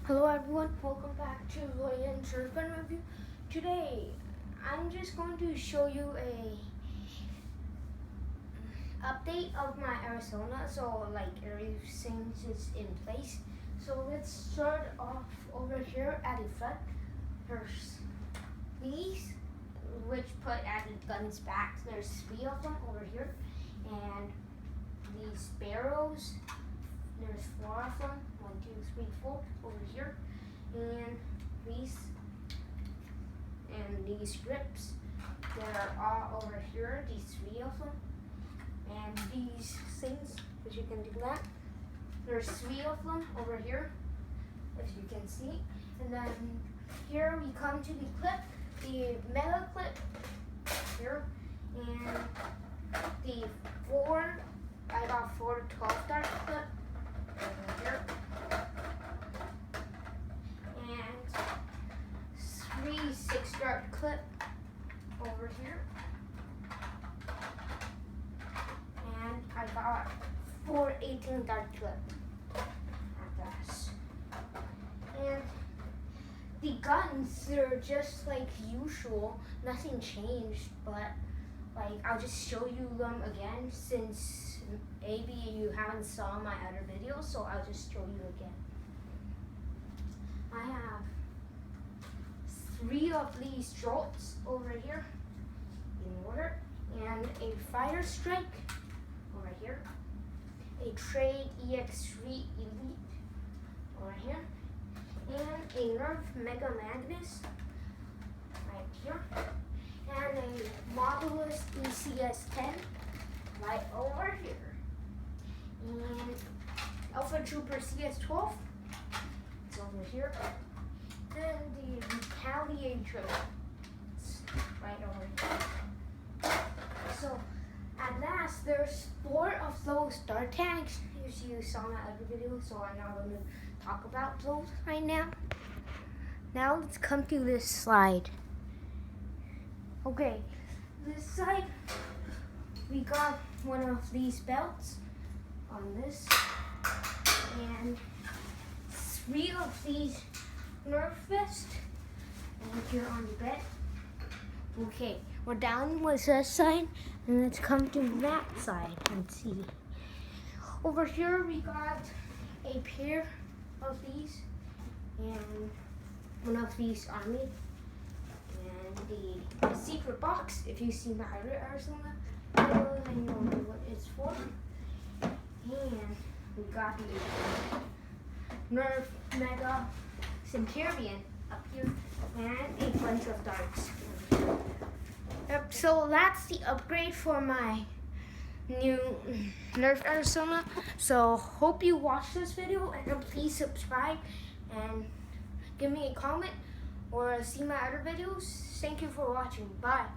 Hello everyone, welcome back to Loyan's Nerf gun review. Today, I'm just going to show you a update of my Arizona. So like everything is in place. So let's start off over here at the front. There's these, which put added guns back. There's 3 of them over here, and these barrels. There's 4 of them. 1, 2, 3, 4 over here, and these grips. They're all over here. These 3 of them, and these things, which you can do that. There's 3 of them over here, if you can see. And then here we come to the clip, the mega clip here, and the 4. I got 4 to 12 dart clip over here, and 3 6 dart clip over here, and I got 4 18 dart clip at this. And the guns, they're just like usual, nothing changed, but like I'll just show you them again since maybe you haven't saw my other videos, so I'll just show you again. I have 3 of these jolts over here in order, and a fire strike over here, a trade EX3 elite over here, and a Nerf Mega Magnus right here, and a Modulus ECS10 right over here, and Alpha Trooper CS12, it's over here, and the Retaliator right over here. So at last, there's 4 of those dart tags, as you saw in my other video, so I'm not going to talk about those right now. Now let's come to this slide. Okay, this side, we got one of these belts on this, and 3 of these Nerf vests, and here on the bed. Okay, we're down with this side, and let's come to that side and see. Over here we got a pair of these, and one of these on me, and the secret box. If you see my other Arizona videos, I know what it's for. And we got the Nerf Mega Centurion up here, and a bunch of darts. Yep, so that's the upgrade for my new Nerf Arizona. So hope you watched this video, and please subscribe and give me a comment or see my other videos. Thank you for watching. Bye.